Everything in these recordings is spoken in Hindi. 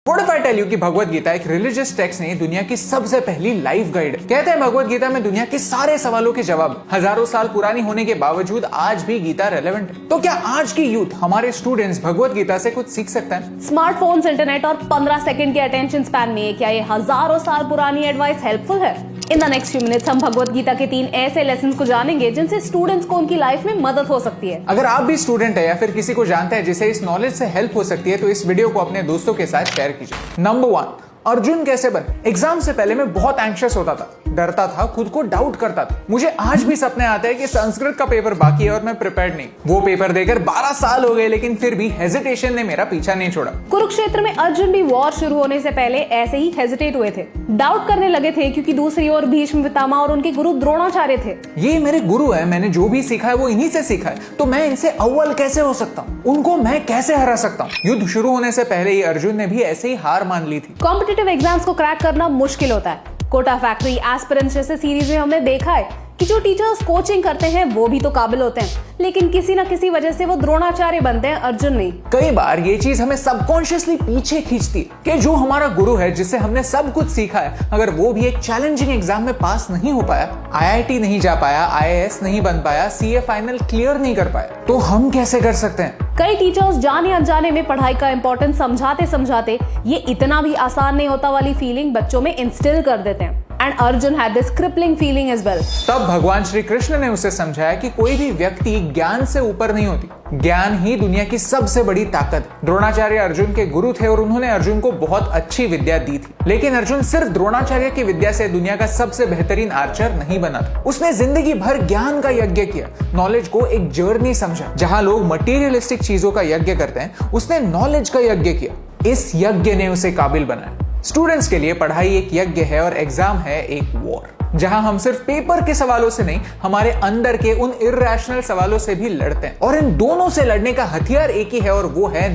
What if I tell you कि भगवत गीता एक रिलीजियस टेक्स्ट नहीं, दुनिया की सबसे पहली लाइफ गाइड। कहते हैं भगवत गीता में दुनिया के सारे सवालों के जवाब। हजारों साल पुरानी होने के बावजूद आज भी गीता रेलेवेंट है। तो क्या आज की यूथ, हमारे स्टूडेंट्स भगवत गीता से कुछ सीख सकते हैं? स्मार्टफोन्स, इंटरनेट और 15 सेकंड के अटेंशन स्पैन में क्या ये हजारों साल पुरानी एडवाइस हेल्पफुल है? In the next few minutes हम भगवत गीता के 3 ऐसे लेसन को जानेंगे जिनसे स्टूडेंट्स को उनकी लाइफ में मदद हो सकती है। अगर आप भी स्टूडेंट है या फिर किसी को जानते हैं जिसे इस नॉलेज से हेल्प हो सकती है तो इस वीडियो को अपने दोस्तों के साथ शेयर कीजिए। नंबर 1, अर्जुन कैसे बने? एग्जाम से पहले मैं बहुत एंग्शियस होता था, डरता था, खुद को डाउट करता था। मुझे आज भी सपने आते हैं कि संस्कृत का पेपर बाकी है और मैं प्रिपेयर्ड नहीं। वो पेपर देकर 12 साल हो गए लेकिन फिर भी हेजिटेशन ने मेरा पीछा नहीं छोड़ा। कुरुक्षेत्र में अर्जुन भी वॉर शुरू होने से पहले ऐसे ही हेजिटेट हुए थे, डाउट करने लगे थे क्योंकि दूसरी ओर भीष्म पितामह और उनके गुरु द्रोणाचार्य थे। ये मेरे गुरु है, मैंने जो भी सीखा है वो इन्हीं से सीखा है, तो मैं इनसे अव्वल कैसे हो सकता हूँ? उनको मैं कैसे हरा सकता हूँ? युद्ध शुरू होने से पहले ही अर्जुन ने भी ऐसे ही हार मान ली थी। कॉम्पिटिटिव एग्जाम्स को क्रैक करना मुश्किल होता है। कोटा फैक्ट्री, एस्पिरेंट्स जैसे सीरीज में हमने देखा है कि जो टीचर्स कोचिंग करते हैं वो भी तो काबिल होते हैं, लेकिन किसी न किसी वजह से वो द्रोणाचार्य बनते हैं, अर्जुन नहीं। कई बार ये चीज हमें सबकॉन्शियसली पीछे खींचती है कि जो हमारा गुरु है, जिससे हमने सब कुछ सीखा है, अगर वो भी एक चैलेंजिंग एग्जाम में पास नहीं हो पाया, IIT नहीं जा पाया, IAS नहीं बन पाया, CA फाइनल क्लियर नहीं कर पाया, तो हम कैसे कर सकते हैं? कई टीचर्स जाने अनजाने में पढ़ाई का इंपॉर्टेंस समझाते समझाते ये इतना भी आसान नहीं होता वाली फीलिंग बच्चों में इंस्टिल कर देते हैं। And Arjun had this crippling feeling as well. तब भगवान श्री कृष्ण ने उसे समझाया कि कोई भी व्यक्ति ज्ञान से ऊपर नहीं होती, ज्ञान ही दुनिया की सबसे बड़ी ताकत। द्रोणाचार्य अर्जुन के गुरु थे और उन्होंने अर्जुन को बहुत अच्छी विद्या दी थी, लेकिन अर्जुन सिर्फ द्रोणाचार्य की विद्या से दुनिया का सबसे बेहतरीन आर्चर नहीं बना था। उसने जिंदगी भर ज्ञान का यज्ञ किया, नॉलेज को एक जर्नी समझा। जहां लोग मटीरियलिस्टिक चीजों का यज्ञ करते हैं, उसने नॉलेज का यज्ञ किया। इस यज्ञ ने उसे काबिल बनाया। स्टूडेंट्स के लिए पढ़ाई एक यज्ञ है और एग्जाम है एक वॉर, जहां हम सिर्फ पेपर के सवालों से नहीं, हमारे अंदर के उन इर्रेशनल सवालों से भी लड़ते हैं। और इन दोनों से लड़ने का हथियार एक ही है और वो है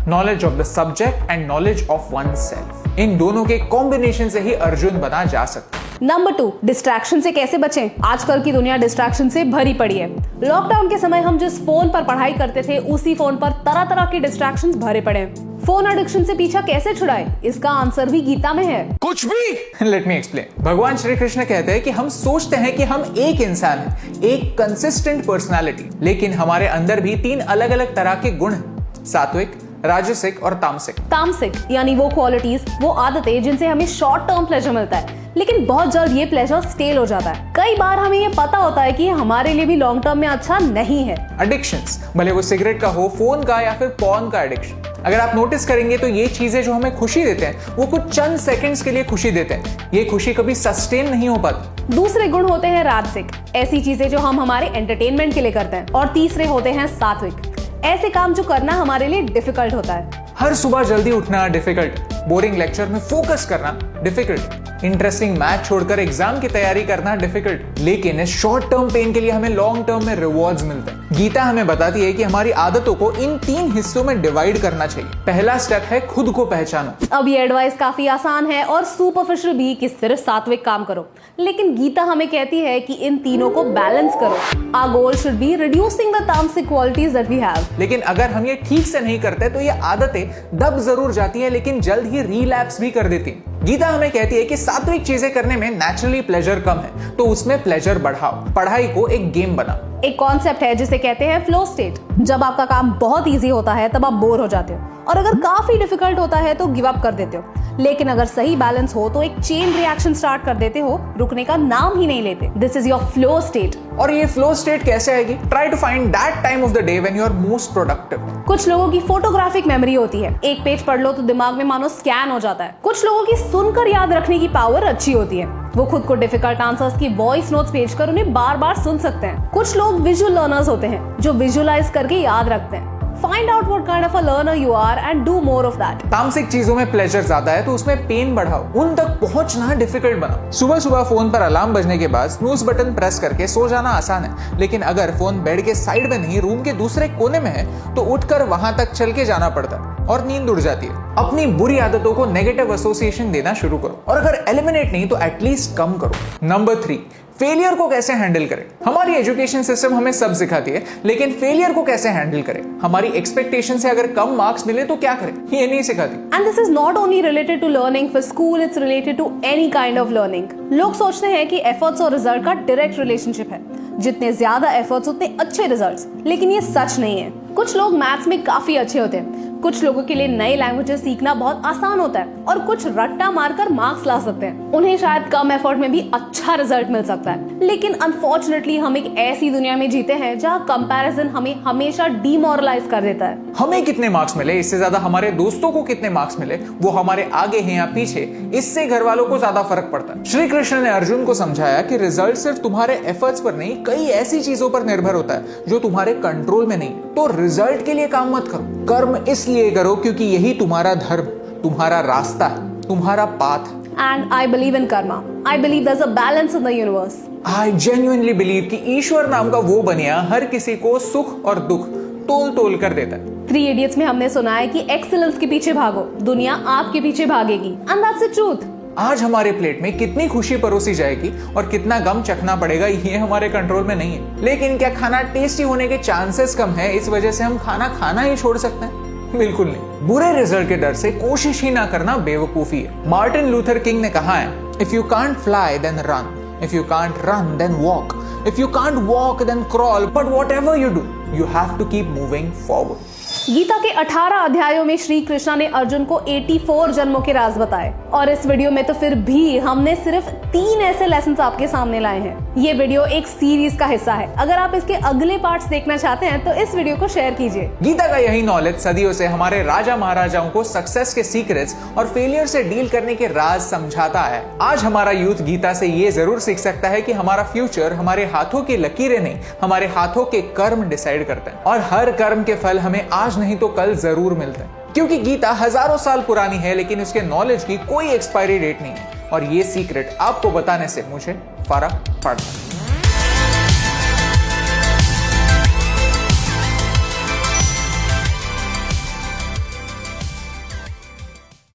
knowledge of the subject and knowledge of oneself. इन दोनों के कॉम्बिनेशन से ही अर्जुन बना जा सकता है। नंबर 2, डिस्ट्रैक्शन से कैसे बचें? आजकल की दुनिया डिस्ट्रैक्शन से भरी पड़ी है। लॉकडाउन के समय हम जिस फोन पर पढ़ाई करते थे, उसी फोन पर तरह तरह के डिस्ट्रैक्शंस भरे पड़े हैं। फोन एडिक्शन से पीछा कैसे छुड़ाएं? इसका आंसर भी गीता में है। कुछ भी लेट मी एक्सप्लेन। भगवान श्री कृष्ण कहते हैं कि हम सोचते हैं कि हम एक इंसान हैं, एक कंसिस्टेंट पर्सनालिटी, लेकिन हमारे अंदर भी 3 अलग अलग तरह के गुण हैं, सात्विक, राजसिक और तामसिक। तामसिक यानी वो क्वालिटीज, वो आदतें जिनसे हमें शॉर्ट टर्म प्लेजर मिलता है, लेकिन बहुत जल्द ये प्लेजर स्टेल हो जाता है। कई बार हमें ये पता होता है कि हमारे लिए भी लॉन्ग टर्म में अच्छा नहीं है। एडिक्शंस, भले वो सिगरेट का हो, फोन का या फिर पॉर्न का एडिक्शन। अगर आप नोटिस करेंगे तो ये चीजें जो हमें खुशी देते हैं वो कुछ चंद सेकंड्स के लिए खुशी देते हैं। ये खुशी कभी सस्टेन नहीं हो पाती। दूसरे गुण होते हैं राजसिक, ऐसी चीजें जो हम हमारे एंटरटेनमेंट के लिए करते हैं। और तीसरे होते हैं सात्विक, ऐसे काम जो करना हमारे लिए डिफिकल्ट होता है। हर सुबह जल्दी उठना डिफिकल्ट, बोरिंग लेक्चर में फोकस करना डिफिकल्ट, इंटरेस्टिंग मैच छोड़कर एग्जाम की तैयारी करना डिफिकल्ट, लेकिन इस शॉर्ट टर्म पेन के लिए हमें लॉन्ग टर्म में रिवॉर्ड्स मिलते हैं। गीता हमें बताती है कि हमारी आदतों को इन 3 हिस्सों में डिवाइड करना चाहिए। पहला स्टेप है खुद को पहचानो। अब ये एडवाइस काफी आसान है और सुपरफिशियल भी कि सिर्फ सात्विक काम करो, लेकिन गीता हमें कहती है कि इन तीनों को बैलेंस करो। Our goal should be reducing the तामसिक qualities that we have. लेकिन अगर हम ये ठीक से नहीं करते तो ये आदतें दब जरूर जाती है, लेकिन जल्द ही रिलैप्स भी कर देती हैं। गीता हमें कहती है कि सात्विक चीजें करने में नेचुरली प्लेजर कम है, तो उसमें प्लेजर बढ़ाओ। पढ़ाई को एक गेम बनाओ। एक कॉन्सेप्ट है जिसे कहते हैं फ्लो स्टेट। जब आपका काम बहुत इजी होता है तब आप बोर हो जाते हो, और अगर काफी डिफिकल्ट होता है तो गिव अप कर देते हो। लेकिन अगर सही बैलेंस हो तो एक चेन रिएक्शन स्टार्ट कर देते हो, रुकने का नाम ही नहीं लेते। This is your flow state. और ये फ्लो स्टेट कैसे आएगी? Try to find that time of the day when you are most productive. कुछ लोगों की फोटोग्राफिक मेमोरी होती है, एक पेज पढ़ लो तो दिमाग में मानो स्कैन हो जाता है। कुछ लोगों की सुनकर याद रखने की पावर अच्छी होती है, वो खुद को डिफिकल्ट आंसर्स की वॉइस नोट्स भेजकर उन्हें बार बार सुन सकते हैं। कुछ लोग विजुअल लर्नर्स होते हैं जो विजुअलाइज करके याद रखते हैं। Find out what kind of a learner you are and do more of that. तामसिक चीजों में प्लेजर ज्यादा है तो उसमें पेन बढ़ाओ, उन तक पहुंचना डिफिकल्ट बनाओ। सुबह सुबह फोन पर अलार्म बजने के बाद स्नूज बटन प्रेस करके सो जाना आसान है, लेकिन अगर फोन बेड के साइड में नहीं, रूम के दूसरे कोने में है, तो उठकर वहां तक चल के जाना पड़ता है और नींद उड़ जाती है। अपनी बुरी आदतों को नेगेटिव एसोसिएशन देना शुरू करो, और अगर एलिमिनेट नहीं तो एटलीस्ट कम करो। नंबर 3, फेलियर को कैसे हैंडल करें। हमारी एजुकेशन सिस्टम हमें सब सिखाती है, लेकिन फेलियर को कैसे हैंडल करें। हमारी एक्सपेक्टेशन से अगर कम मार्क्स मिले तो क्या करें, ये नहीं सिखाती। And this is not only related to learning for school, it's related to any kind of learning. लोग सोचते हैं कि एफर्ट्स और रिजल्ट का डायरेक्ट रिलेशनशिप है, जितने ज्यादा एफर्ट्स उतने अच्छे रिजल्ट्स, लेकिन ये सच नहीं है। कुछ लोग मैथ्स में काफी अच्छे होते हैं, कुछ लोगों के लिए नए लैंग्वेजेस सीखना बहुत आसान होता है और कुछ रट्टा मारकर मार्क्स ला सकते हैं। उन्हें शायद कम एफर्ट में भी अच्छा रिजल्ट मिल सकता है, लेकिन अनफॉर्चुनेटली हम एक ऐसी दुनिया में जीते हैं जहां कंपैरिजन हमें हमेशा डीमोरलाइज कर देता है। हमें कितने मार्क्स मिले, इससे ज्यादा हमारे दोस्तों को कितने मार्क्स मिले, वो हमारे आगे हैं या पीछे, इससे घर वालों को ज्यादा फर्क पड़ता है। श्री कृष्ण ने अर्जुन को समझाया कि रिजल्ट सिर्फ तुम्हारे एफर्ट्स पर नहीं, कई ऐसी चीजों पर निर्भर होता है जो तुम्हारे कंट्रोल में नहीं। तो रिजल्ट के लिए काम मत करो, कर्म इसलिए करो क्योंकि यही तुम्हारा धर्म, तुम्हारा रास्ता है, तुम्हारा path. And I believe in karma. I believe there's a balance in the universe. I genuinely believe कि ईश्वर नाम का वो बनिया हर किसी को सुख और दुख तोल तोल कर देता है। 3 Idiots में हमने सुना है कि एक्सीलेंस के पीछे भागो, दुनिया आपके पीछे भागेगी। And that's the truth. आज हमारे प्लेट में कितनी खुशी परोसी जाएगी और कितना गम चखना पड़ेगा, ये हमारे कंट्रोल में नहीं है। लेकिन क्या खाना टेस्टी होने के चांसेस कम है, इस वजह से हम खाना खाना ही छोड़ सकते हैं? बिल्कुल नहीं। बुरे रिजल्ट के डर से कोशिश ही ना करना बेवकूफी है। मार्टिन लूथर किंग ने कहा है, if you can't fly then run, if you can't run then walk, if you can't walk then crawl, but whatever you do you have to keep moving forward. Gita के 18 अध्यायों में श्री कृष्णा ने अर्जुन को 84 जन्मों के राज बताए, और इस वीडियो में तो फिर भी हमने सिर्फ 3 ऐसे लेसन्स आपके सामने लाए हैं। ये वीडियो एक सीरीज का हिस्सा है। अगर आप इसके अगले पार्ट्स देखना चाहते हैं तो इस वीडियो को शेयर कीजिए। गीता का यही नॉलेज सदियों से हमारे राजा महाराजाओं को सक्सेस के सीक्रेट्स और फेलियर से डील करने के राज समझाता है। आज हमारा यूथ गीता से ये जरूर सीख सकता है कि हमारा फ्यूचर हमारे हाथों की लकीरें नहीं, हमारे हाथों के कर्म डिसाइड करते हैं, और हर कर्म के फल हमें आज नहीं तो कल जरूर मिलते हैं। क्योंकि गीता हजारों साल पुरानी है, लेकिन उसके नॉलेज की कोई एक्सपायरी डेट नहीं है, और ये सीक्रेट आपको बताने से मुझे फर्क पड़ता है।